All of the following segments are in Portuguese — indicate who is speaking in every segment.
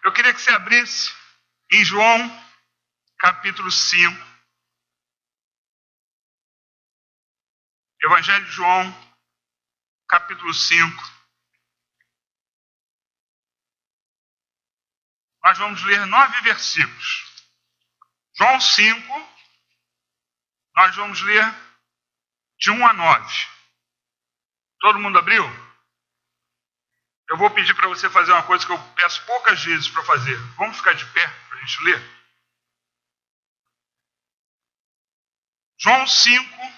Speaker 1: Eu queria que você abrisse em João, capítulo 5. Evangelho de João, capítulo 5. Nós vamos ler 9 versículos. João 5, nós vamos ler de 1 a 9. Todo mundo abriu? Eu vou pedir para você fazer uma coisa que eu peço poucas vezes para fazer. Vamos ficar de pé para a gente ler? João 5,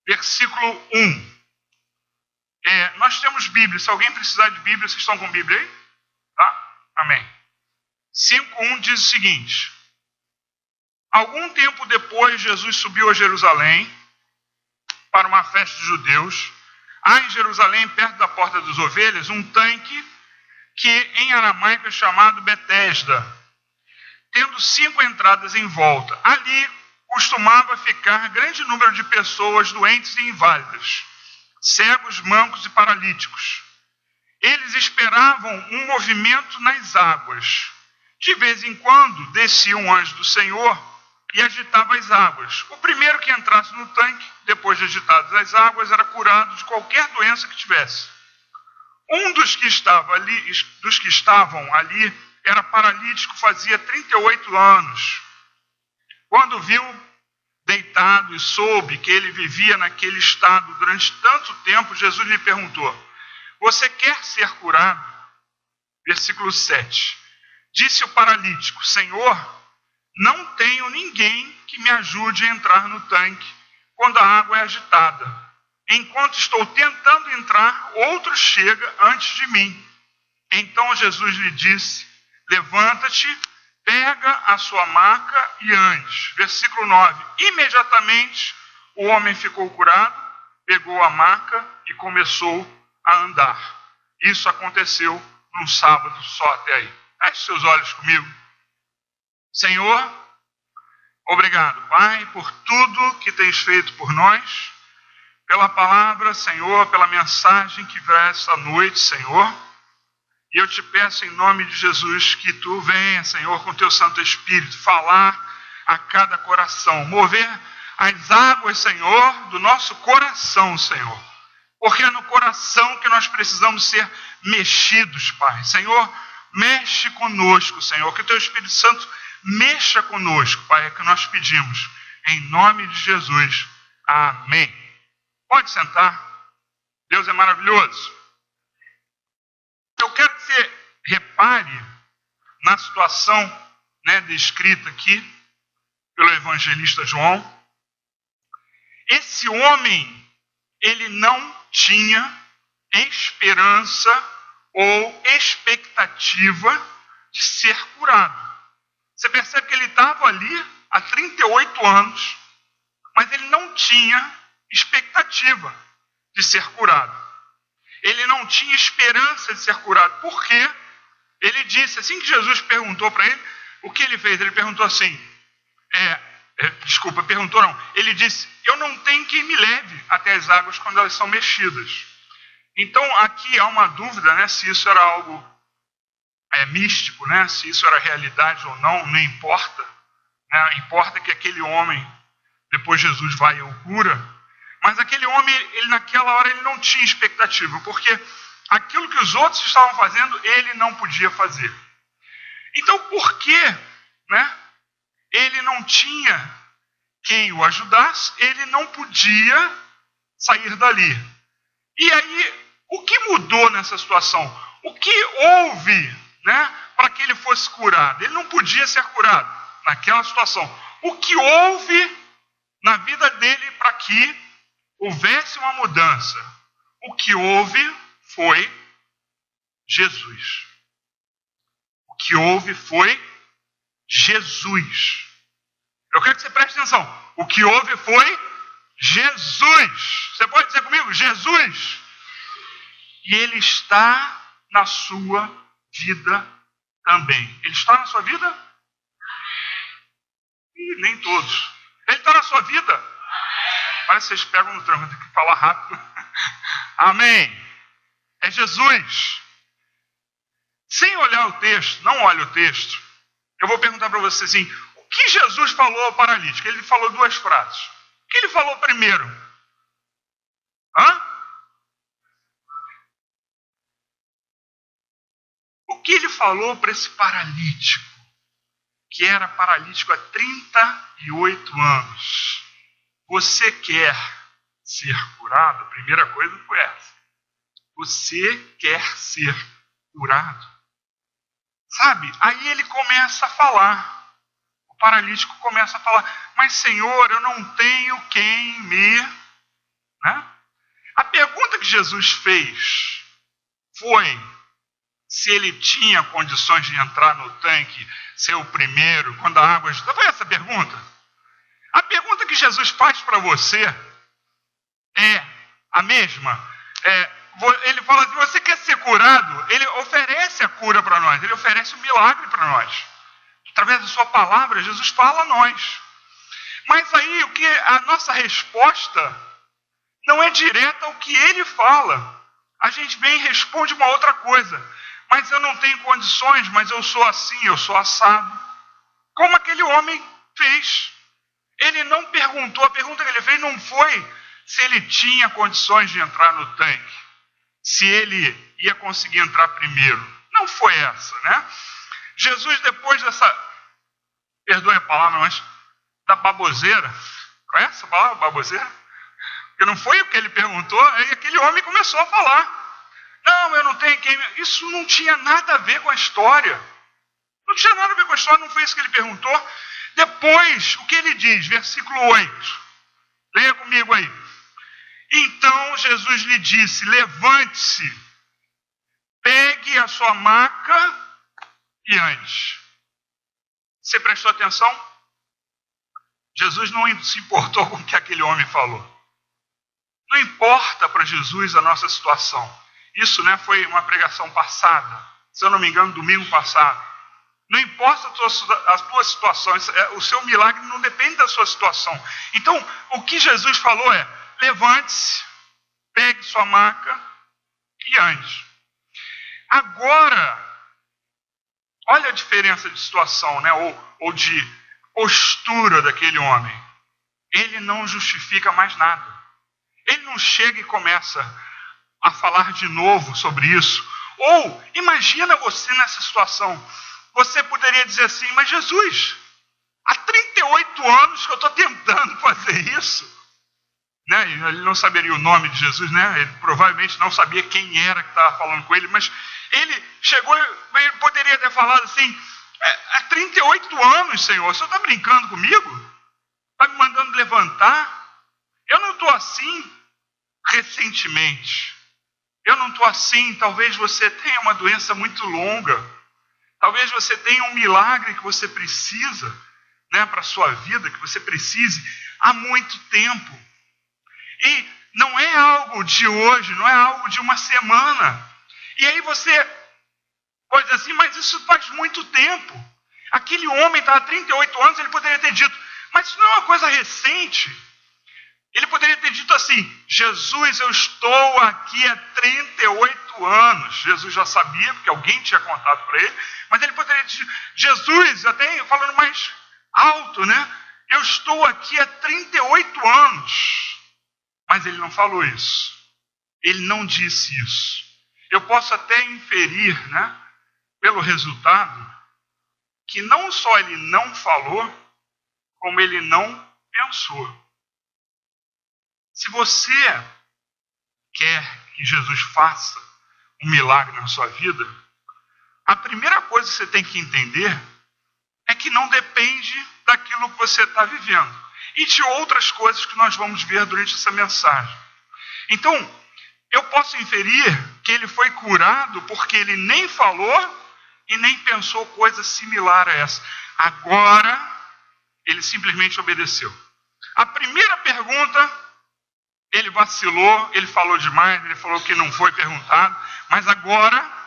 Speaker 1: versículo 1. Nós temos Bíblia. Se alguém precisar de Bíblia, vocês estão com Bíblia aí? Tá? Amém. 5:1 diz o seguinte: algum tempo depois, Jesus subiu a Jerusalém para uma festa de judeus. Há em Jerusalém, perto da Porta das Ovelhas, um tanque que em aramaico é chamado Betesda, tendo 5 entradas em volta. Ali costumava ficar grande número de pessoas doentes e inválidas, cegos, mancos e paralíticos. Eles esperavam um movimento nas águas. De vez em quando descia um anjo do Senhor e agitava as águas. O primeiro que entrasse no tanque, depois de agitadas as águas, era curado de qualquer doença que tivesse. Um dos que estavam ali era paralítico, fazia 38 anos. Quando viu deitado e soube que ele vivia naquele estado durante tanto tempo, Jesus lhe perguntou: você quer ser curado? Versículo 7. Disse o paralítico: Senhor, não tenho ninguém que me ajude a entrar no tanque quando a água é agitada. Enquanto estou tentando entrar, outro chega antes de mim. Então Jesus lhe disse: levanta-te, pega a sua maca e ande. Versículo 9. Imediatamente o homem ficou curado, pegou a maca e começou a andar. Isso aconteceu num sábado só até aí. Feche seus olhos comigo. Senhor, obrigado, Pai, por tudo que tens feito por nós, pela palavra, Senhor, pela mensagem que virá esta noite, Senhor. E eu te peço em nome de Jesus que tu venha, Senhor, com teu Santo Espírito, falar a cada coração, mover as águas, Senhor, do nosso coração, Senhor. Porque é no coração que nós precisamos ser mexidos, Pai. Senhor, mexe conosco, Senhor, que o teu Espírito Santo mexa conosco, Pai, é que nós pedimos, em nome de Jesus. Amém. Pode sentar. Deus é maravilhoso. Eu quero que você repare na situação, descrita aqui pelo evangelista João. Esse homem, ele não tinha esperança ou expectativa de ser curado. Você percebe que ele estava ali há 38 anos, mas ele não tinha expectativa de ser curado. Ele não tinha esperança de ser curado. Por quê? Ele disse, assim que Jesus perguntou para ele, o que ele fez? Ele perguntou assim, ele disse, eu não tenho quem me leve até as águas quando elas são mexidas. Então aqui há uma dúvida, se isso era algo místico, se isso era realidade ou não, não importa. Importa que aquele homem, depois Jesus vai e o cura. Mas aquele homem, ele naquela hora, ele não tinha expectativa, porque aquilo que os outros estavam fazendo, ele não podia fazer. Então, por que, ele não tinha quem o ajudasse, ele não podia sair dali? E aí, o que mudou nessa situação? O que houve, para que ele fosse curado? Ele não podia ser curado naquela situação. O que houve na vida dele para que houvesse uma mudança? O que houve foi Jesus. O que houve foi Jesus. Eu quero que você preste atenção. O que houve foi Jesus. Você pode dizer comigo? Jesus. E ele está na sua vida também. Ele está na sua vida? Nem todos. Ele está na sua vida? Parece que vocês pegam no tranco, tem que falar rápido. Amém. É Jesus. Sem olhar o texto, não olhe o texto, eu vou perguntar para você assim, o que Jesus falou ao paralítico? Ele falou duas frases. O que ele falou primeiro? O que ele falou para esse paralítico, que era paralítico há 38 anos? Você quer ser curado? A primeira coisa foi essa. Você quer ser curado? Sabe? Aí ele começa a falar. O paralítico começa a falar, mas Senhor, eu não tenho quem me... Né? A pergunta que Jesus fez foi se ele tinha condições de entrar no tanque, ser o primeiro, quando a água... Foi essa a pergunta? A pergunta que Jesus faz para você é a mesma. Ele fala assim, você quer ser curado? Ele oferece a cura para nós, ele oferece um milagre para nós. Através da sua palavra, Jesus fala a nós. Mas aí o que a nossa resposta não é direta ao que ele fala. A gente vem e responde uma outra coisa. Mas eu não tenho condições, mas eu sou assim, eu sou assado. Como aquele homem fez. Ele não perguntou, a pergunta que ele fez não foi se ele tinha condições de entrar no tanque, se ele ia conseguir entrar primeiro. Não foi essa, né? Jesus, depois dessa, perdoe a palavra, mas da baboseira, conhece a palavra baboseira? Porque não foi o que ele perguntou, aí aquele homem começou a falar. Não, eu não tenho quem... Isso não tinha nada a ver com a história. Não tinha nada a ver com a história, não foi isso que ele perguntou. Depois, o que ele diz? Versículo 8. Leia comigo aí. Então Jesus lhe disse, levante-se, pegue a sua maca e ande. Você prestou atenção? Jesus não se importou com o que aquele homem falou. Não importa para Jesus a nossa situação. Isso, né, foi uma pregação passada. Se eu não me engano, domingo passado. Não importa a tua situação, o seu milagre não depende da sua situação. Então, o que Jesus falou é, levante-se, pegue sua maca e ande. Agora, olha a diferença de situação, né, ou de postura daquele homem. Ele não justifica mais nada. Ele não chega e começa a falar de novo sobre isso. Ou, imagina você nessa situação. Você poderia dizer assim, mas Jesus, há 38 anos que eu estou tentando fazer isso. Né? Ele não saberia o nome de Jesus, né? Ele provavelmente não sabia quem era que estava falando com ele, mas ele chegou, ele poderia ter falado assim, há 38 anos, Senhor, o Senhor está brincando comigo? Está me mandando levantar? Eu não estou assim recentemente. Eu não estou assim, talvez você tenha uma doença muito longa. Talvez você tenha um milagre que você precisa, né, para a sua vida, que você precise há muito tempo. E não é algo de hoje, não é algo de uma semana. E aí você pode dizer assim, mas isso faz muito tempo. Aquele homem está há 38 anos, ele poderia ter dito, mas isso não é uma coisa recente. Ele poderia ter dito assim, Jesus, eu estou aqui há 38 anos. Jesus já sabia, porque alguém tinha contado para ele. Mas ele poderia dizer, Jesus, até falando mais alto, né? Eu estou aqui há 38 anos. Mas ele não falou isso. Ele não disse isso. Eu posso até inferir, né, pelo resultado, que não só ele não falou, como ele não pensou. Se você quer que Jesus faça um milagre na sua vida, a primeira coisa que você tem que entender é que não depende daquilo que você está vivendo e de outras coisas que nós vamos ver durante essa mensagem. Então, eu posso inferir que ele foi curado porque ele nem falou e nem pensou coisa similar a essa. Agora, ele simplesmente obedeceu. A primeira pergunta, ele vacilou, ele falou demais, ele falou que não foi perguntado, mas agora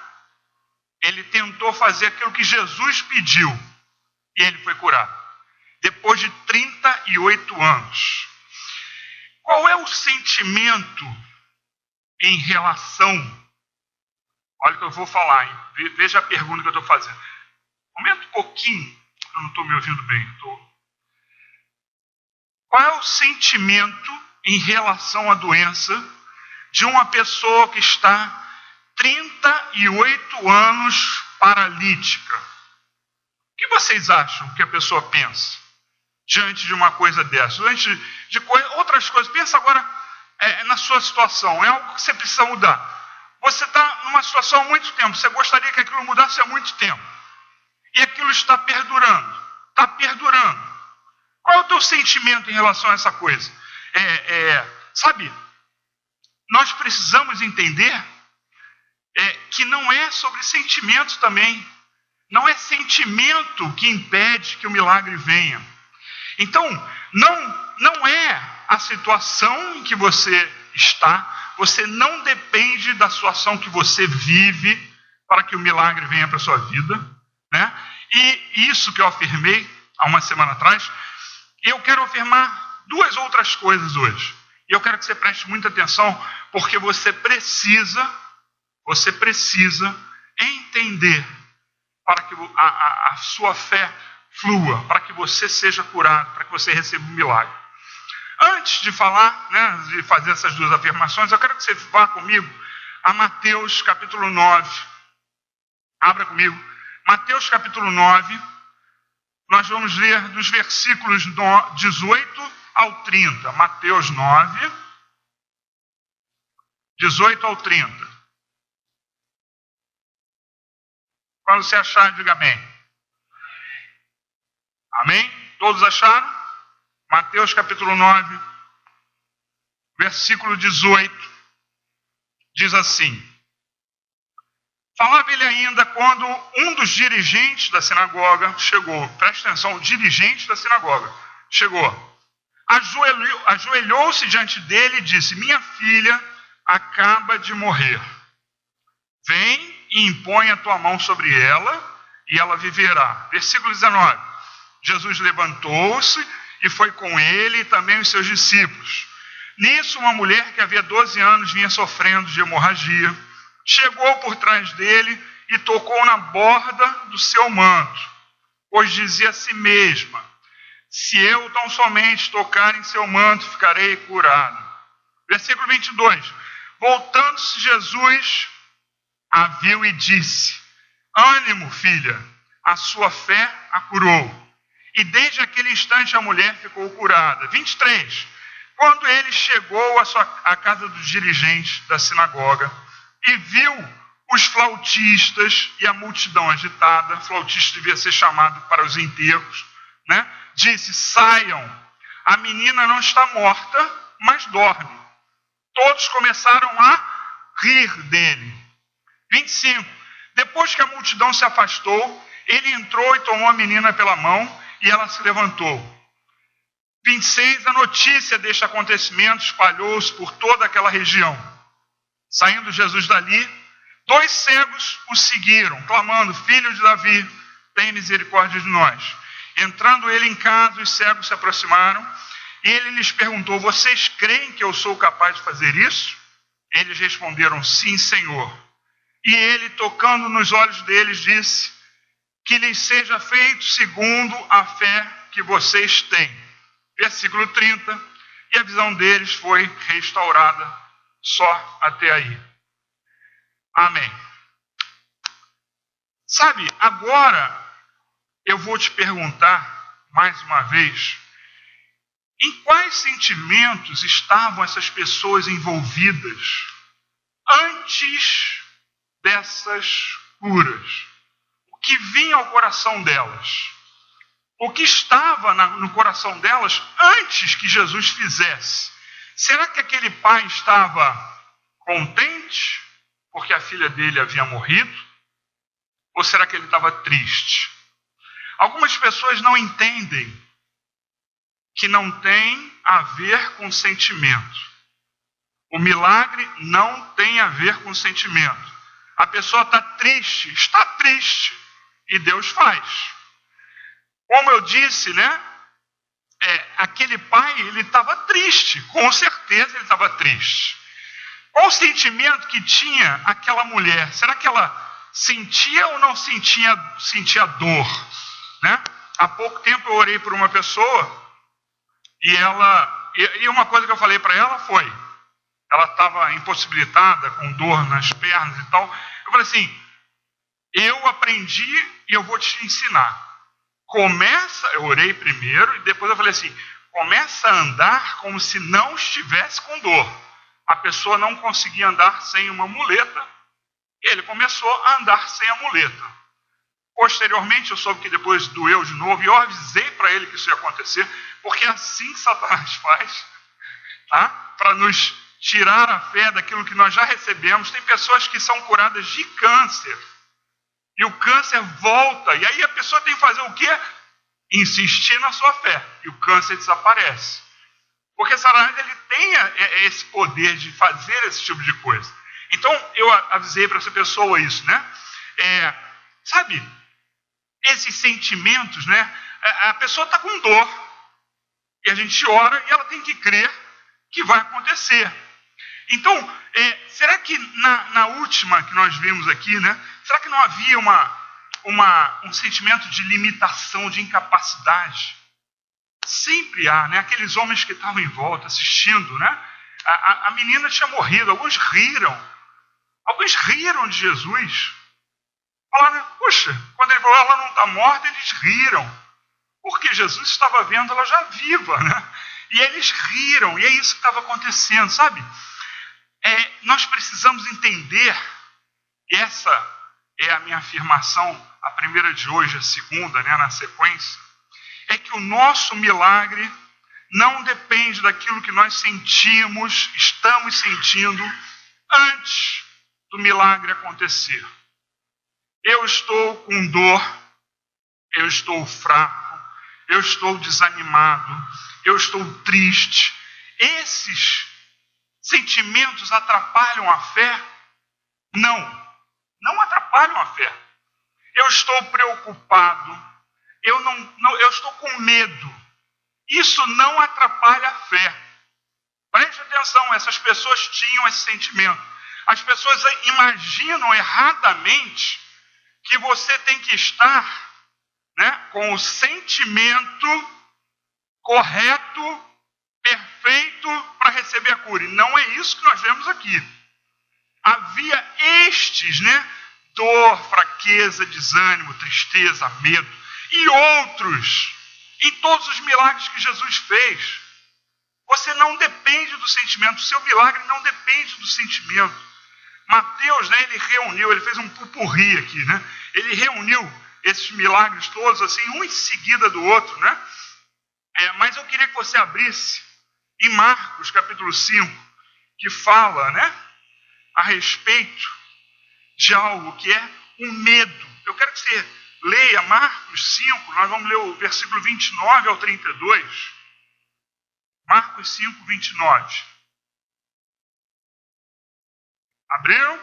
Speaker 1: ele tentou fazer aquilo que Jesus pediu e ele foi curado. Depois de 38 anos. Qual é o sentimento em relação Olha o que eu vou falar, hein? Veja a pergunta que eu estou fazendo. Aumenta um pouquinho, eu não estou me ouvindo bem. Qual é o sentimento em relação à doença de uma pessoa que está 38 anos paralítica? O que vocês acham que a pessoa pensa diante de uma coisa dessa? Diante de outras coisas. Pensa agora na sua situação. É algo que você precisa mudar. Você está numa situação há muito tempo. Você gostaria que aquilo mudasse há muito tempo. E aquilo está perdurando. Está perdurando. Qual é o teu sentimento em relação a essa coisa? Sabe, nós precisamos entender que não é sobre sentimento também. Não é sentimento que impede que o milagre venha. Então, não é a situação em que você está. Você não depende da situação que você vive para que o milagre venha para a sua vida, né? E isso que eu afirmei há uma semana atrás, eu quero afirmar duas outras coisas hoje. E eu quero que você preste muita atenção, porque você precisa entender para que a sua fé flua, para que você seja curado, para que você receba um milagre. Antes de falar, né, de fazer essas duas afirmações, eu quero que você vá comigo a Mateus capítulo 9. Abra comigo. Mateus capítulo 9. Nós vamos ler dos versículos 18 ao 30. Mateus 9, 18 ao 30. Quando você achar, diga amém. Amém? Todos acharam? Mateus capítulo 9, versículo 18, diz assim: falava ele ainda quando um dos dirigentes da sinagoga chegou. Presta atenção, o dirigente da sinagoga chegou. Ajoelhou-se diante dele e disse: minha filha acaba de morrer. Vem e impõe a tua mão sobre ela e ela viverá. Versículo 19. Jesus levantou-se e foi com ele e também os seus discípulos. Nisso, uma mulher que havia 12 anos vinha sofrendo de hemorragia, chegou por trás dele e tocou na borda do seu manto, pois dizia a si mesma: se eu tão somente tocar em seu manto, ficarei curado. Versículo 22. Voltando-se Jesus, a viu e disse: ânimo, filha, a sua fé a curou. E desde aquele instante a mulher ficou curada. 23. Quando ele chegou à casa dos dirigentes da sinagoga e viu os flautistas e a multidão agitada, flautista devia ser chamado para os enterros, né? Disse: saiam, a menina não está morta, mas dorme. Todos começaram a rir dele. 25. Depois que a multidão se afastou, ele entrou e tomou a menina pela mão e ela se levantou. 26. A notícia deste acontecimento espalhou-se por toda aquela região. Saindo Jesus dali, 2 cegos o seguiram, clamando: filho de Davi, tem misericórdia de nós. Entrando ele em casa, os cegos se aproximaram e ele lhes perguntou: vocês creem que eu sou capaz de fazer isso? Eles responderam: sim, Senhor. E ele, tocando nos olhos deles, disse: que lhes seja feito segundo a fé que vocês têm. Versículo 30. E a visão deles foi restaurada. Só até aí. Amém. Sabe, agora eu vou te perguntar mais uma vez: em quais sentimentos estavam essas pessoas envolvidas antes dessas curas? O que vinha ao coração delas? O que estava no coração delas antes que Jesus fizesse? Será que aquele pai estava contente porque a filha dele havia morrido? Ou será que ele estava triste? Algumas pessoas não entendem que não tem a ver com sentimento. O milagre não tem a ver com sentimento. A pessoa está triste, e Deus faz. Como eu disse, né? Aquele pai, ele estava triste, com certeza ele estava triste. Qual o sentimento que tinha aquela mulher? Será que ela sentia ou não sentia dor? Né? Há pouco tempo eu orei por uma pessoa e uma coisa que eu falei para ela foi, ela estava impossibilitada, com dor nas pernas e tal. Eu falei assim, eu aprendi e eu vou te ensinar. Eu orei primeiro e depois eu falei assim, começa a andar como se não estivesse com dor. A pessoa não conseguia andar sem uma muleta, e ele começou a andar sem a muleta. Posteriormente, eu soube que depois doeu de novo, e eu avisei para ele que isso ia acontecer, porque assim Satanás faz, tá? Para nos tirar a fé daquilo que nós já recebemos. Tem pessoas que são curadas de câncer, e o câncer volta, e aí a pessoa tem que fazer o quê? Insistir na sua fé, e o câncer desaparece. Porque Satanás, ele tem esse poder de fazer esse tipo de coisa. Então, eu avisei para essa pessoa isso, né? Sabe, esses sentimentos, né? A pessoa está com dor, e a gente ora, e ela tem que crer que vai acontecer. Então, será que na última que nós vimos aqui, né? Será que não havia um sentimento de limitação, de incapacidade? Sempre há, né? Aqueles homens que estavam em volta assistindo, né? A menina tinha morrido, alguns riram de Jesus. Falaram, puxa, quando ele falou ela não está morta, eles riram. Porque Jesus estava vendo ela já viva, né? E eles riram, e é isso que estava acontecendo, sabe? Nós precisamos entender, e essa é a minha afirmação, a primeira de hoje, a segunda, né, na sequência, é que o nosso milagre não depende daquilo que nós estamos sentindo antes do milagre acontecer. Eu estou com dor, eu estou fraco, eu estou desanimado, eu estou triste. Esses sentimentos atrapalham a fé? Não atrapalham a fé. Eu estou preocupado, eu estou com medo. Isso não atrapalha a fé. Preste atenção, essas pessoas tinham esse sentimento. As pessoas imaginam erradamente que você tem que estar, né, com o sentimento correto, perfeito, para receber a cura. E não é isso que nós vemos aqui. Havia estes, né, dor, fraqueza, desânimo, tristeza, medo, e outros, em todos os milagres que Jesus fez. Você não depende do sentimento, o seu milagre não depende do sentimento. Mateus, né, ele fez um pupurri aqui, né? Ele reuniu esses milagres todos, assim, um em seguida do outro, né? Mas eu queria que você abrisse em Marcos, capítulo 5, que fala, né, a respeito de algo que é o medo. Eu quero que você leia Marcos 5, nós vamos ler o versículo 29 ao 32. Marcos 5, 29. Abriram?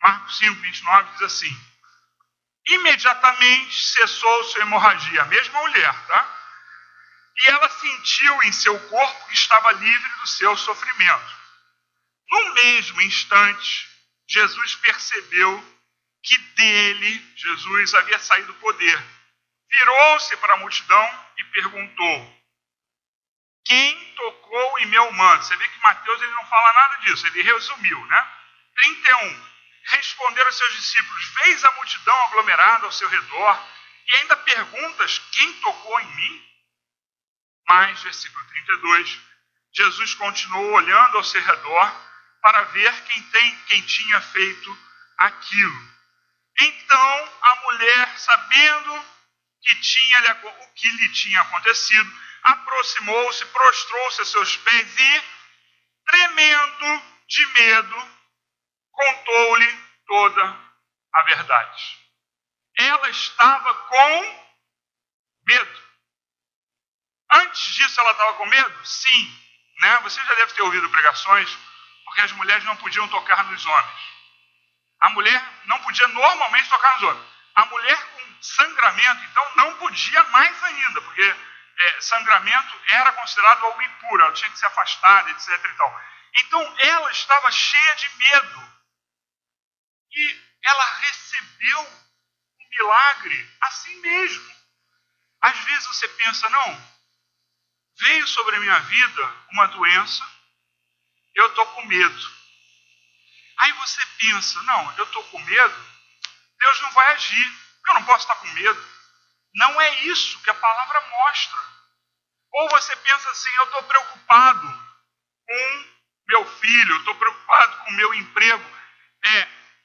Speaker 1: Marcos 5, 29 diz assim: imediatamente cessou sua hemorragia, a mesma mulher, tá? E ela sentiu em seu corpo que estava livre do seu sofrimento. No mesmo instante, Jesus percebeu que dele, Jesus, havia saído o poder. Virou-se para a multidão e perguntou: quem tocou em meu manto? Você vê que Mateus ele não fala nada disso, ele resumiu, né? 31. Responderam seus discípulos: vês a multidão aglomerada ao seu redor e ainda perguntas quem tocou em mim? Mas, versículo 32, Jesus continuou olhando ao seu redor para ver quem tinha feito aquilo. Então a mulher, sabendo o que lhe tinha acontecido, aproximou-se, prostrou-se a seus pés e, tremendo de medo, contou-lhe toda a verdade. Ela estava com medo. Antes disso ela estava com medo? Sim. Né? Você já deve ter ouvido pregações, porque as mulheres não podiam tocar nos homens. A mulher não podia normalmente tocar nos homens. A mulher com sangramento, então, não podia mais ainda, porque sangramento era considerado algo impuro, ela tinha que ser afastada, etc. E tal. Então ela estava cheia de medo. E ela recebeu um milagre assim mesmo. Às vezes você pensa, não, veio sobre a minha vida uma doença, eu estou com medo. Aí você pensa, não, eu estou com medo, Deus não vai agir, eu não posso estar com medo. Não é isso que a palavra mostra. Ou você pensa assim, eu estou preocupado com meu filho, estou preocupado com o meu emprego.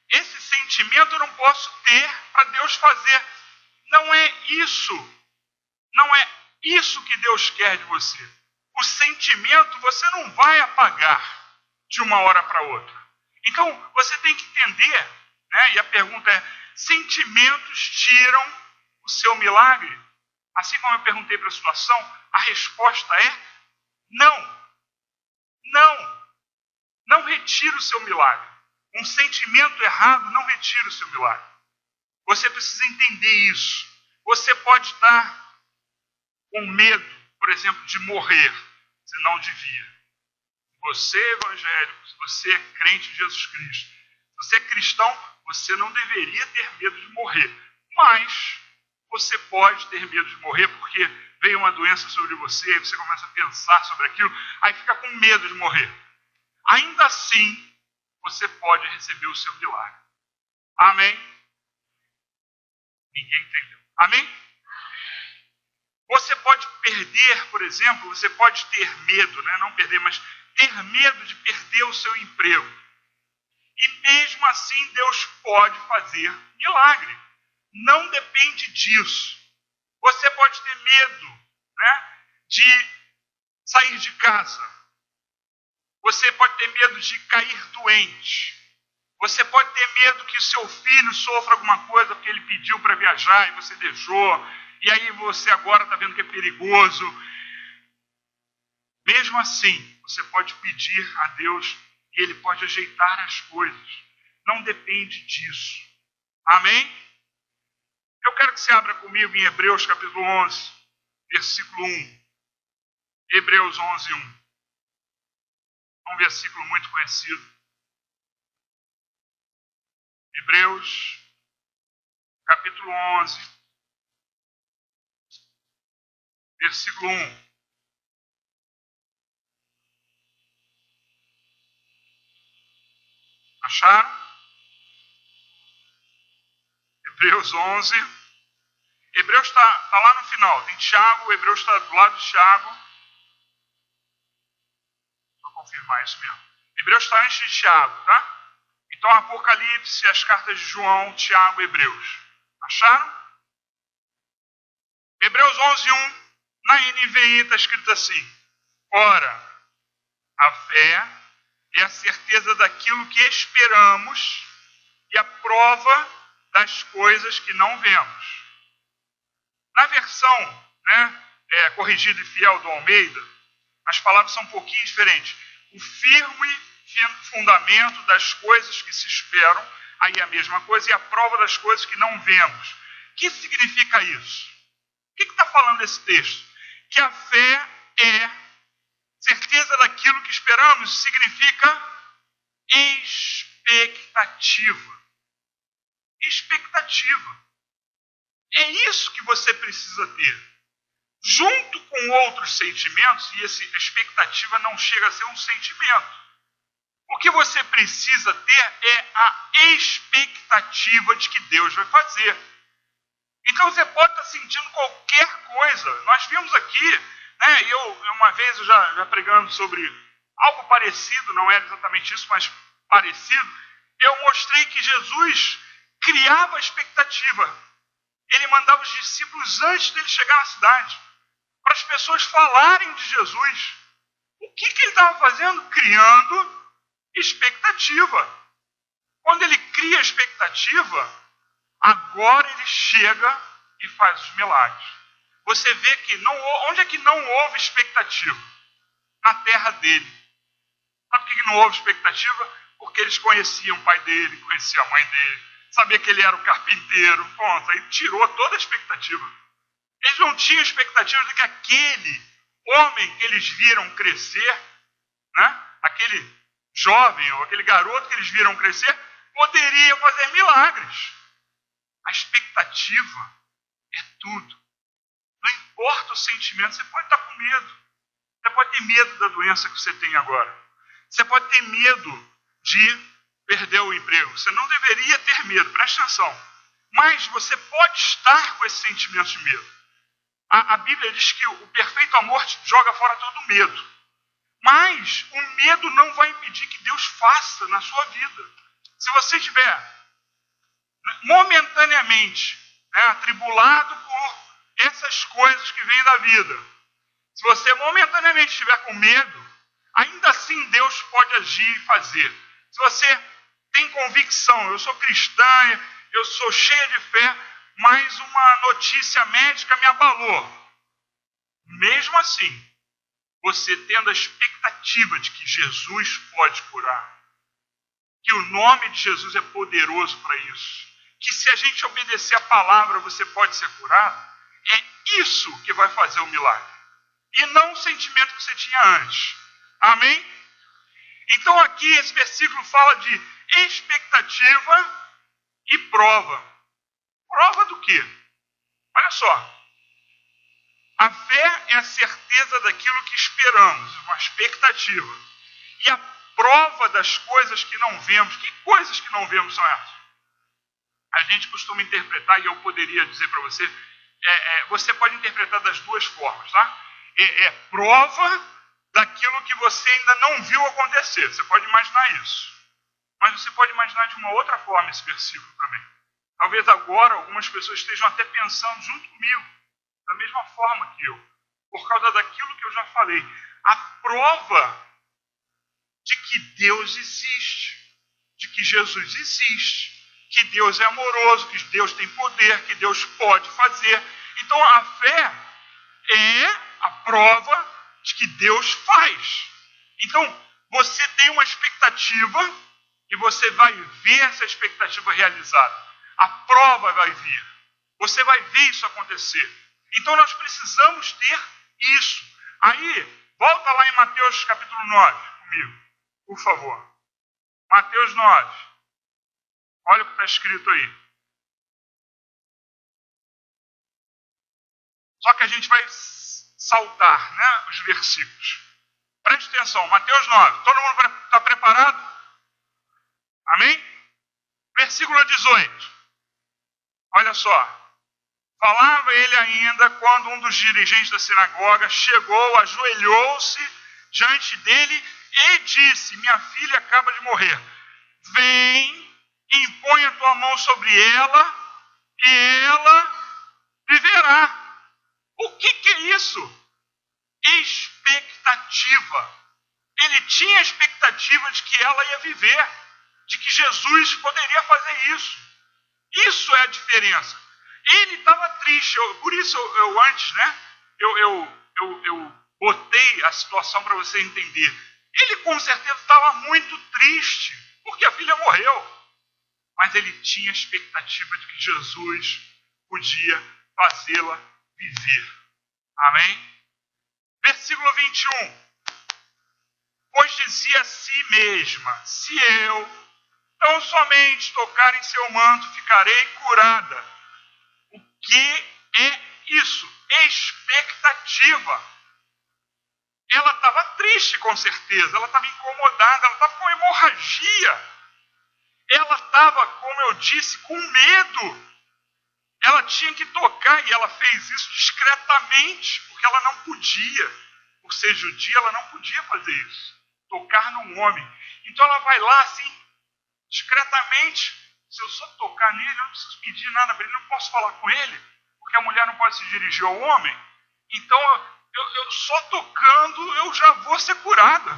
Speaker 1: Esse sentimento eu não posso ter para Deus fazer. Não é isso. Não é isso que Deus quer de você. O sentimento você não vai apagar de uma hora para outra. Então, você tem que entender, né? E a pergunta é, sentimentos tiram o seu milagre? Assim como eu perguntei para a situação, a resposta é não. Não. Não retira o seu milagre. Um sentimento errado não retira o seu milagre. Você precisa entender isso. Você pode estar com medo, por exemplo, de morrer, se não devia. Você é evangélico, se você é crente em Jesus Cristo, se você é cristão, você não deveria ter medo de morrer. Mas você pode ter medo de morrer porque veio uma doença sobre você, aí você começa a pensar sobre aquilo, aí fica com medo de morrer. Ainda assim, você pode receber o seu milagre. Amém? Ninguém entendeu. Amém? Você pode perder, por exemplo, você pode ter medo, né? Não perder, mas ter medo de perder o seu emprego. E mesmo assim, Deus pode fazer milagre. Não depende disso. Você pode ter medo, né, de sair de casa. Você pode ter medo de cair doente. Você pode ter medo que seu filho sofra alguma coisa porque ele pediu para viajar e você deixou. E aí você agora está vendo que é perigoso. Mesmo assim, você pode pedir a Deus e Ele pode ajeitar as coisas. Não depende disso. Amém? Eu quero que você abra comigo em Hebreus capítulo 11, versículo 1. Hebreus 11, 1. É um versículo muito conhecido. Hebreus capítulo 11, versículo 1. Acharam? Hebreus 11. Hebreus está lá no final. Tem Tiago, Hebreus está do lado de Tiago. Vou confirmar isso mesmo. Hebreus está antes de Tiago, tá? Então, Apocalipse, as cartas de João, Tiago e Hebreus. Acharam? Hebreus 11, 1. Na NVI está escrito assim. Ora, a fé é a certeza daquilo que esperamos e a prova das coisas que não vemos. Na versão, corrigida e fiel do Almeida, as palavras são um pouquinho diferentes. O firme fundamento das coisas que se esperam, aí é a mesma coisa, e a prova das coisas que não vemos. O que significa isso? O que está falando esse texto? Que a fé é certeza daquilo que esperamos, significa expectativa. Expectativa. É isso que você precisa ter. Junto com outros sentimentos, e essa expectativa não chega a ser um sentimento. O que você precisa ter é a expectativa de que Deus vai fazer. Então você pode estar sentindo qualquer coisa. Nós vimos aqui, né, uma vez eu já pregando sobre algo parecido, não era exatamente isso, mas parecido, eu mostrei que Jesus criava a expectativa. Ele mandava os discípulos antes dele chegar na cidade, para as pessoas falarem de Jesus. O que ele estava fazendo? Criando expectativa. Quando ele cria expectativa, agora ele chega e faz os milagres. Você vê que onde é que não houve expectativa? Na terra dele. Sabe por que não houve expectativa? Porque eles conheciam o pai dele, conheciam a mãe dele, sabia que ele era o carpinteiro. Pronto, aí tirou toda a expectativa. Eles não tinham expectativa de que aquele homem que eles viram crescer, né? Aquele jovem, ou aquele garoto que eles viram crescer, poderia fazer milagres. A expectativa é tudo. Não importa o sentimento, você pode estar com medo. Você pode ter medo da doença que você tem agora. Você pode ter medo de perder o emprego. Você não deveria ter medo, presta atenção. Mas você pode estar com esse sentimento de medo. A Bíblia diz que o perfeito amor te joga fora todo medo. Mas o medo não vai impedir que Deus faça na sua vida. Se você estiver momentaneamente atribulado por essas coisas que vêm da vida, se você momentaneamente estiver com medo, ainda assim Deus pode agir e fazer. Se você tem convicção, eu sou cristã, eu sou cheia de fé, mas uma notícia médica me abalou. Mesmo assim, você tendo a expectativa de que Jesus pode curar, que o nome de Jesus é poderoso para isso, que se a gente obedecer a palavra você pode ser curado, é isso que vai fazer o milagre. E não o sentimento que você tinha antes. Amém? Então aqui esse versículo fala de expectativa e prova. Prova do quê? Olha só. A fé é a certeza daquilo que esperamos, uma expectativa. E a prova das coisas que não vemos. Que coisas que não vemos são essas? A gente costuma interpretar, e eu poderia dizer para você, você pode interpretar das duas formas, tá? É prova daquilo que você ainda não viu acontecer. Você pode imaginar isso. Mas você pode imaginar de uma outra forma esse versículo também. Talvez agora algumas pessoas estejam até pensando junto comigo, da mesma forma que eu, por causa daquilo que eu já falei. A prova de que Deus existe, de que Jesus existe, que Deus é amoroso, que Deus tem poder, que Deus pode fazer. Então a fé é a prova de que Deus faz. Então você tem uma expectativa e você vai ver essa expectativa realizada. A prova vai vir. Você vai ver isso acontecer. Então nós precisamos ter isso. Aí, volta lá em Mateus capítulo 9 comigo, por favor. Mateus 9. Olha o que está escrito aí. Só que a gente vai saltar, né, os versículos. Preste atenção, Mateus 9. Todo mundo está preparado? Amém? Versículo 18. Olha só. Falava ele ainda quando um dos dirigentes da sinagoga chegou, ajoelhou-se diante dele e disse: minha filha acaba de morrer. Vem, impõe a tua mão sobre ela e ela viverá. O que é isso? Expectativa. Ele tinha expectativa de que ela ia viver, de que Jesus poderia fazer isso. Isso é a diferença. Ele estava triste, por isso eu antes, né? Eu botei a situação para você entender. Ele com certeza estava muito triste, porque a filha morreu. Mas ele tinha a expectativa de que Jesus podia fazê-la viver. Amém? Versículo 21. Pois dizia a si mesma: se eu tão somente tocar em seu manto, ficarei curada. O que é isso? Expectativa. Ela estava triste, com certeza. Ela estava incomodada. Ela estava com hemorragia. Ela estava, como eu disse, com medo. Ela tinha que tocar e ela fez isso discretamente, porque ela não podia. Por ser judia, ela não podia fazer isso. Tocar num homem. Então ela vai lá assim, discretamente. Se eu só tocar nele, eu não preciso pedir nada para ele, não posso falar com ele, porque a mulher não pode se dirigir ao homem. Então, eu só tocando, eu já vou ser curada.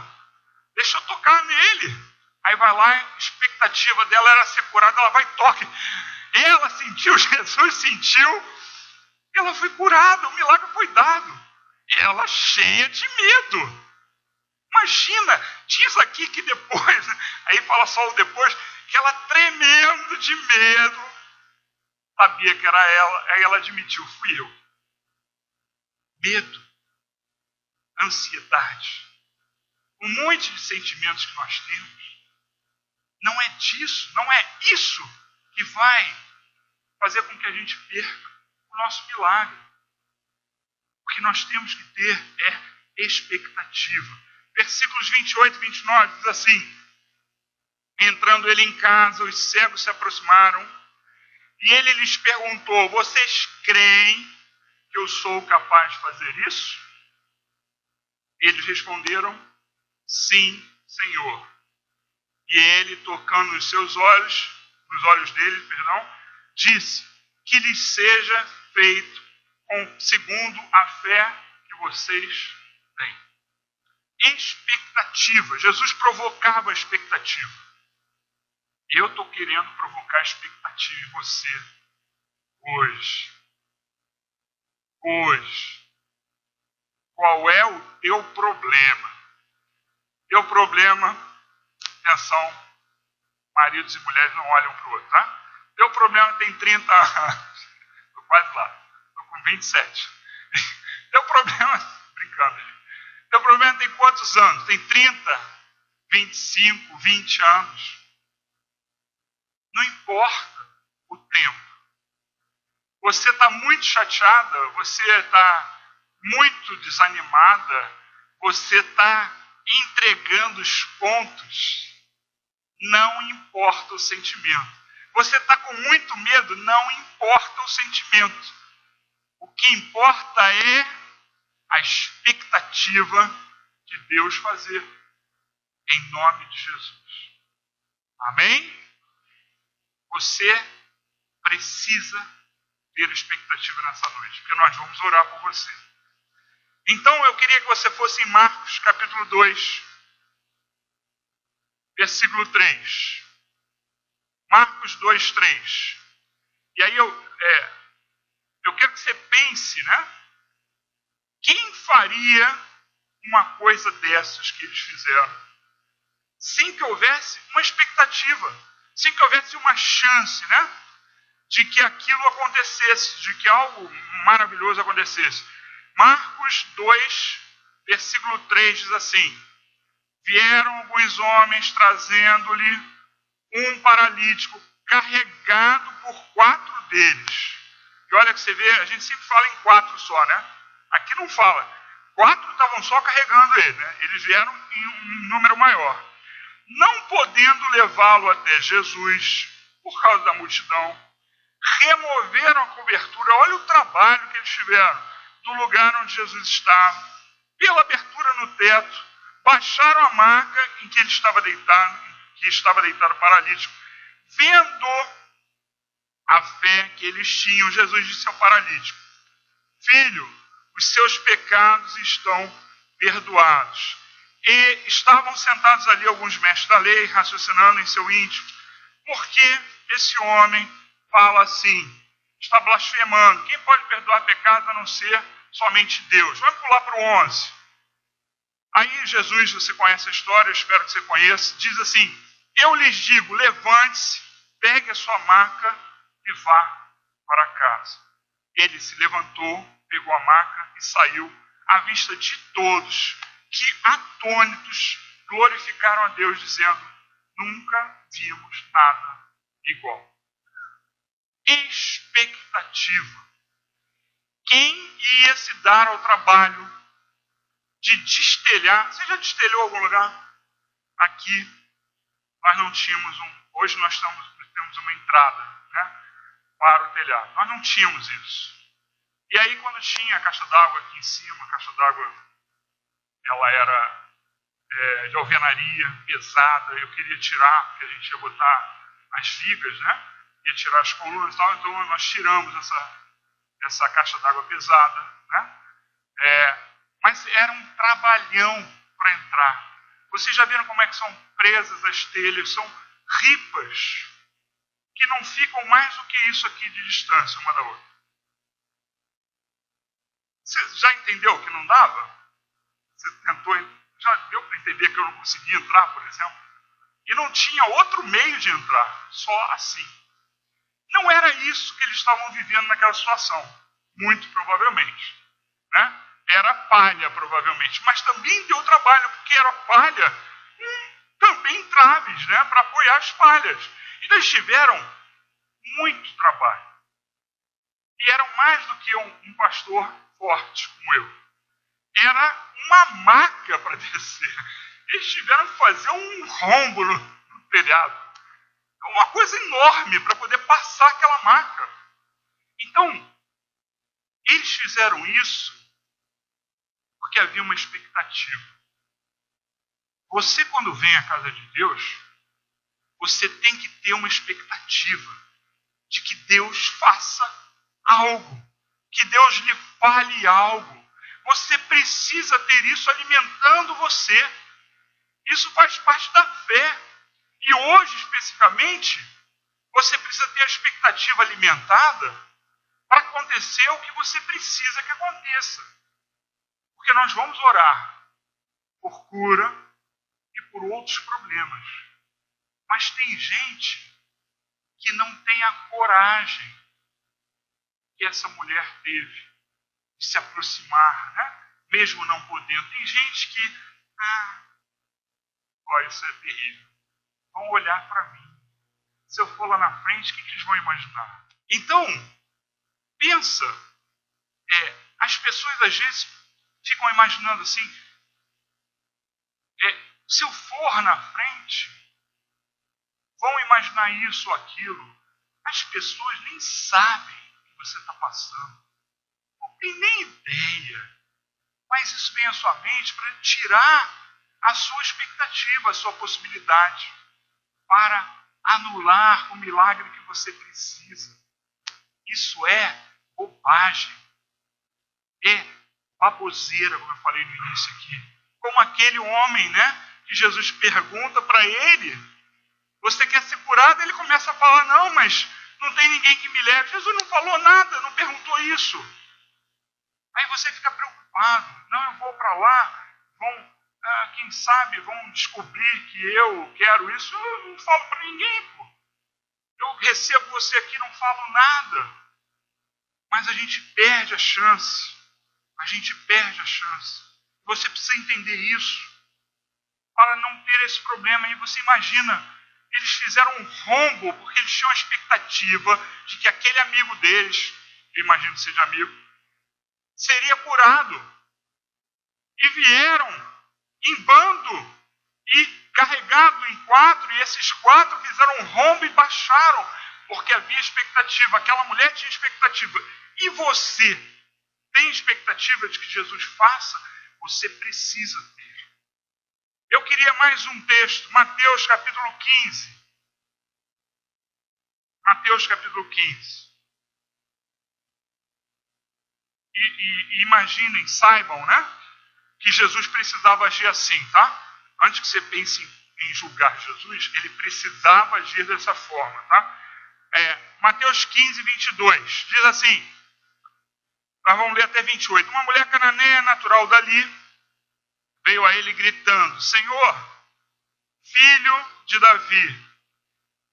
Speaker 1: Deixa eu tocar nele. Aí vai lá, a expectativa dela era ser curada, ela vai e toca. Ela sentiu, Jesus sentiu, ela foi curada, o milagre foi dado. Ela cheia de medo. Imagina, diz aqui que depois, aí fala só o depois, que ela tremendo de medo, sabia que era ela, aí ela admitiu, fui eu. Medo, ansiedade. um monte de sentimentos que nós temos. Não é disso, não é isso que vai fazer com que a gente perca o nosso milagre. O que nós temos que ter é expectativa. Versículos 28 e 29 diz assim: entrando ele em casa, os cegos se aproximaram, e ele lhes perguntou: vocês creem que eu sou capaz de fazer isso? Eles responderam: sim, Senhor. E ele, tocando nos seus olhos, nos olhos deles, disse: que lhes seja feito segundo a fé que vocês têm. Expectativa. Jesus provocava a expectativa. Eu estou querendo provocar expectativa em você hoje. Hoje. Qual é o teu problema? Teu problema, atenção, maridos e mulheres não olham para o outro, tá? Teu problema tem 30 anos. Estou quase lá. Estou com 27. Teu problema, brincando, gente. Teu problema tem quantos anos? Tem 30, 25, 20 anos. Não importa o tempo. Você está muito chateada, você está muito desanimada, você está entregando os pontos. Não importa o sentimento. Você está com muito medo, não importa o sentimento. O que importa é a expectativa de Deus fazer, em nome de Jesus. Amém? Você precisa ter expectativa nessa noite, porque nós vamos orar por você. Então eu queria que você fosse em Marcos capítulo 2, versículo 3. Marcos 2, 3. E aí eu quero que você pense, né? Quem faria uma coisa dessas que eles fizeram? Sem que houvesse uma expectativa, sem que houvesse uma chance, né? De que aquilo acontecesse, de que algo maravilhoso acontecesse. Marcos 2, versículo 3 diz assim: vieram alguns homens trazendo-lhe um paralítico carregado por 4 deles. E olha que você vê, a gente sempre fala em 4 só, né? Aqui não fala. 4 estavam só carregando ele, né? Eles vieram em um número maior. Não podendo levá-lo até Jesus, por causa da multidão, removeram a cobertura. Olha o trabalho que eles tiveram do lugar onde Jesus estava. Pela abertura no teto, baixaram a maca em que ele estava deitado, paralítico. Vendo a fé que eles tinham, Jesus disse ao paralítico: filho, os seus pecados estão perdoados. E estavam sentados ali alguns mestres da lei, raciocinando em seu íntimo: por que esse homem fala assim? Está blasfemando. Quem pode perdoar pecados a não ser somente Deus? Vamos pular para o 11. Aí Jesus, você conhece a história, eu espero que você conheça, diz assim: eu lhes digo, levante-se, pegue a sua maca e vá para casa. Ele se levantou, pegou a maca e saiu à vista de todos, que atônitos glorificaram a Deus, dizendo: nunca vimos nada igual. Expectativa. Quem ia se dar ao trabalho de destelhar? Você já destelhou algum lugar? Aqui nós não tínhamos hoje nós temos uma entrada, né, para o telhado. Nós não tínhamos isso. E aí quando tinha a caixa d'água aqui em cima, a caixa d'água ela era de alvenaria, pesada, eu queria tirar, porque a gente ia botar as vigas, né, ia tirar as colunas e tal, então nós tiramos essa caixa d'água pesada, né, mas era um trabalhão para entrar. Vocês já viram como é que são presas as telhas? São ripas que não ficam mais do que isso aqui de distância uma da outra. Você já entendeu que não dava? Você tentou, já deu para entender que eu não conseguia entrar, por exemplo? E não tinha outro meio de entrar, só assim. Não era isso que eles estavam vivendo naquela situação, muito provavelmente, né? era palha, provavelmente, mas também deu trabalho, porque era palha também traves, né, para apoiar as palhas. Então eles tiveram muito trabalho. E eram mais do que um pastor forte como eu. Era uma maca para descer. Eles tiveram que fazer um rombo no telhado. Uma coisa enorme para poder passar aquela maca. Então, eles fizeram isso porque havia uma expectativa. Você, quando vem à casa de Deus, você tem que ter uma expectativa de que Deus faça algo, que Deus lhe fale algo. Você precisa ter isso alimentando você. Isso faz parte da fé. E hoje, especificamente, você precisa ter a expectativa alimentada para acontecer o que você precisa que aconteça. Porque nós vamos orar por cura e por outros problemas. Mas tem gente que não tem a coragem que essa mulher teve de se aproximar, né? Mesmo não podendo. Tem gente que, isso é terrível. Vão olhar para mim. Se eu for lá na frente, o que eles vão imaginar? Então, pensa, as pessoas às vezes ficam imaginando assim, se eu for na frente, vão imaginar isso ou aquilo. As pessoas nem sabem o que você está passando. Não tem nem ideia. Mas isso vem à sua mente para tirar a sua expectativa, a sua possibilidade, para anular o milagre que você precisa. Isso é bobagem. É baboseira, como eu falei no início aqui. Como aquele homem, né, que Jesus pergunta para ele, você quer ser curado? Ele começa a falar, não, mas não tem ninguém que me leve. Jesus não falou nada, não perguntou isso. Aí você fica preocupado. Não, eu vou para lá, quem sabe vão descobrir que eu quero isso. Eu não falo para ninguém, pô. Eu recebo você aqui, não falo nada. Mas a gente perde a chance. A gente perde a chance. Você precisa entender isso para não ter esse problema. E você imagina, eles fizeram um rombo porque eles tinham a expectativa de que aquele amigo deles, eu imagino que seja amigo, seria curado. E vieram em bando e carregado em 4, e esses 4 fizeram um rombo e baixaram, porque havia expectativa. Aquela mulher tinha expectativa. E você tem expectativa de que Jesus faça? Você precisa ter. Eu queria mais um texto, Mateus capítulo 15. Mateus capítulo 15. E imaginem, saibam, né? Que Jesus precisava agir assim, tá? Antes que você pense em julgar Jesus, ele precisava agir dessa forma, tá? Mateus 15, 22. Diz assim, nós vamos ler até 28. Uma mulher cananeia natural dali veio a ele gritando, Senhor, filho de Davi,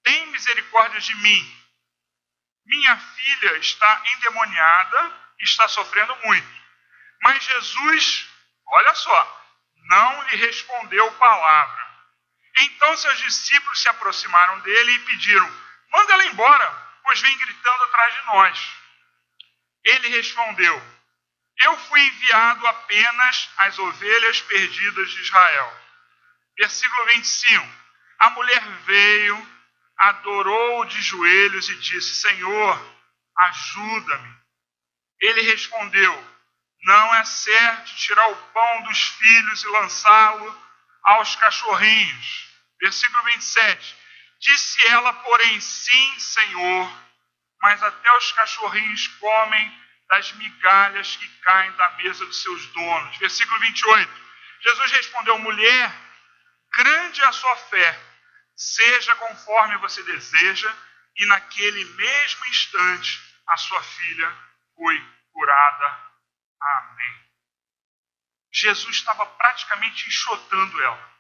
Speaker 1: tem misericórdia de mim. Minha filha está endemoniada e está sofrendo muito. Mas Jesus, olha só, não lhe respondeu palavra. Então seus discípulos se aproximaram dele e pediram, manda ela embora, pois vem gritando atrás de nós. Ele respondeu, eu fui enviado apenas às ovelhas perdidas de Israel. Versículo 25. A mulher veio, adorou de joelhos e disse, Senhor, ajuda-me. Ele respondeu, não é certo tirar o pão dos filhos e lançá-lo aos cachorrinhos. Versículo 27. Disse ela, porém, sim, Senhor, mas até os cachorrinhos comem das migalhas que caem da mesa dos seus donos. Versículo 28. Jesus respondeu, mulher, grande é a sua fé, seja conforme você deseja, e naquele mesmo instante a sua filha foi curada. Amém. Jesus estava praticamente enxotando ela,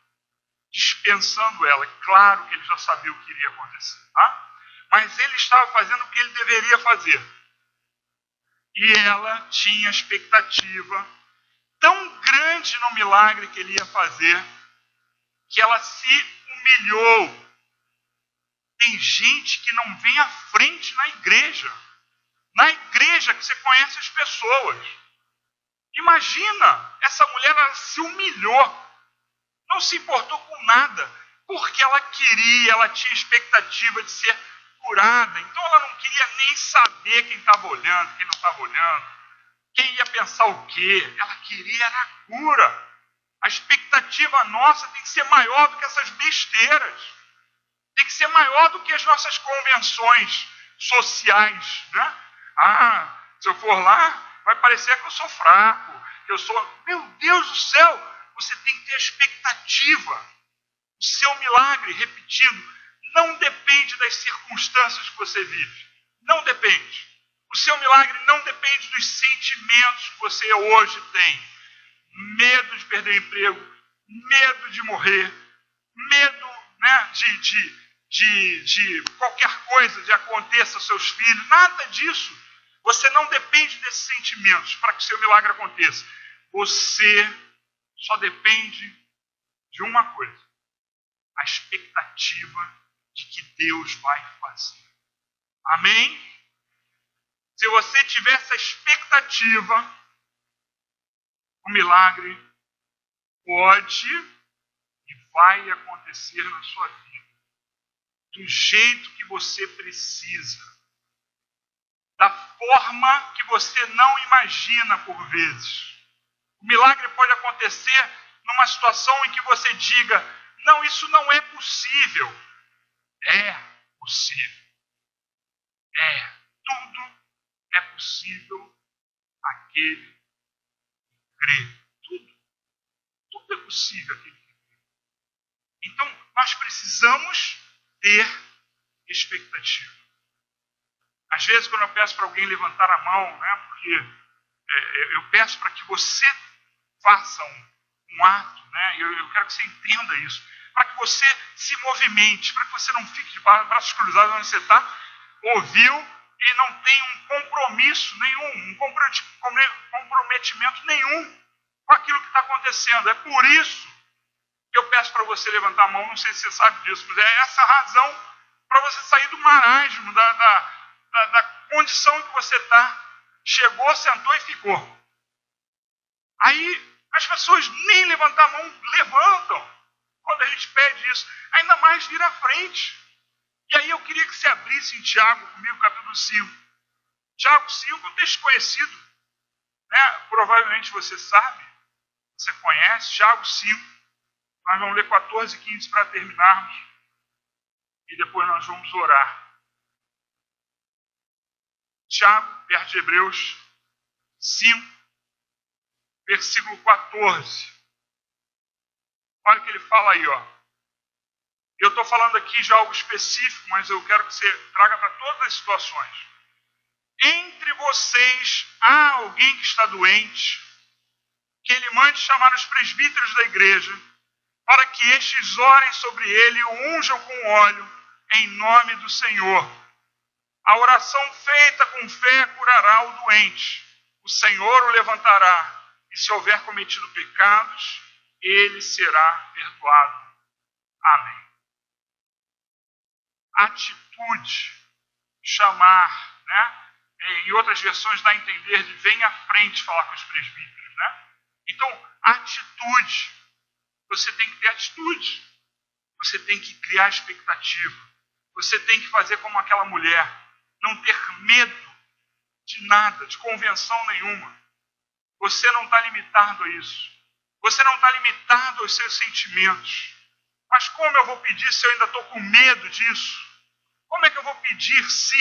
Speaker 1: dispensando ela. Claro que ele já sabia o que iria acontecer, tá? Mas ele estava fazendo o que ele deveria fazer. E ela tinha expectativa tão grande no milagre que ele ia fazer, que ela se humilhou. Tem gente que não vem à frente na igreja. Na igreja que você conhece as pessoas. Imagina, essa mulher ela se humilhou. Não se importou com nada. Porque ela queria, ela tinha expectativa de ser curada. Então ela não queria nem saber quem estava olhando, quem não estava olhando. Quem ia pensar o quê? Ela queria era a cura. A expectativa nossa tem que ser maior do que essas besteiras. Tem que ser maior do que as nossas convenções sociais, né? Se eu for lá, vai parecer que eu sou fraco, que eu sou... Meu Deus do céu! Você tem que ter a expectativa. O seu milagre, repetindo, não depende das circunstâncias que você vive. Não depende. O seu milagre não depende dos sentimentos que você hoje tem. Medo de perder o emprego, medo de morrer, medo, né, de qualquer coisa de aconteça aos seus filhos, nada disso. Você não depende desses sentimentos para que o seu milagre aconteça. Você só depende de uma coisa: a expectativa de que Deus vai fazer. Amém? Se você tiver essa expectativa, o milagre pode e vai acontecer na sua vida. Do jeito que você precisa. Da forma que você não imagina por vezes. O milagre pode acontecer numa situação em que você diga: não, isso não é possível. É possível. Tudo é possível àquele que crê. Tudo é possível àquele que crê. Então, nós precisamos ter expectativa. Às vezes, quando eu peço para alguém levantar a mão, né, porque eu peço para que você faça um ato, né, eu quero que você entenda isso, para que você se movimente, para que você não fique de braços cruzados onde você está, ouviu e não tem um compromisso nenhum, um comprometimento nenhum com aquilo que está acontecendo. É por isso que eu peço para você levantar a mão, não sei se você sabe disso, mas é essa a razão para você sair do marasmo, da condição em que você está. Chegou, sentou e ficou. Aí as pessoas nem levantar a mão levantam quando a gente pede isso, ainda mais vir à frente. E aí eu queria que você abrisse em Tiago comigo, capítulo 5. Tiago 5 é um texto conhecido, né? Provavelmente você sabe, você conhece. Tiago 5, nós vamos ler 14 e 15 para terminarmos, e depois nós vamos orar. Tiago, perto de Hebreus 5, versículo 14. Olha o que ele fala aí, ó. Eu estou falando aqui de algo específico, mas eu quero que você traga para todas as situações. Entre vocês há alguém que está doente, que ele mande chamar os presbíteros da igreja, para que estes orem sobre ele e o unjam com óleo, em nome do Senhor. A oração feita com fé curará o doente. O Senhor o levantará, e se houver cometido pecados, ele será perdoado. Amém. Atitude, chamar, né? Em outras versões dá a entender de vem à frente falar com os presbíteros, né? Então, atitude. Você tem que ter atitude. Você tem que criar expectativa. Você tem que fazer como aquela mulher. Não ter medo de nada, de convenção nenhuma. Você não está limitado a isso. Você não está limitado aos seus sentimentos. Mas como eu vou pedir se eu ainda estou com medo disso? Como é que eu vou pedir se?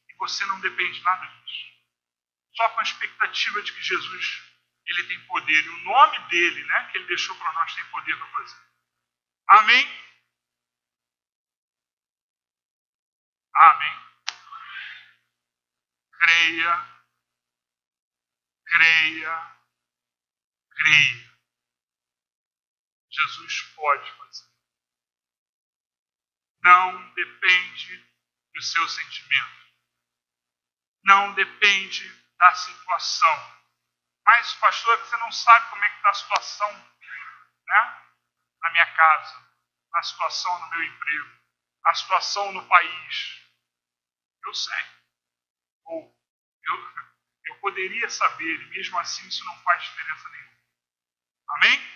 Speaker 1: E você não depende nada disso. Só com a expectativa de que Jesus, ele tem poder. E o nome dele, né, que ele deixou para nós, tem poder para fazer. Amém? Amém. Creia. Jesus pode fazer. Não depende do seu sentimento. Não depende da situação. Mas, pastor, você não sabe como é que está a situação, né? Na minha casa, a situação no meu emprego, a situação no país. Eu sei. Ou eu poderia saber, e mesmo assim isso não faz diferença nenhuma. Amém?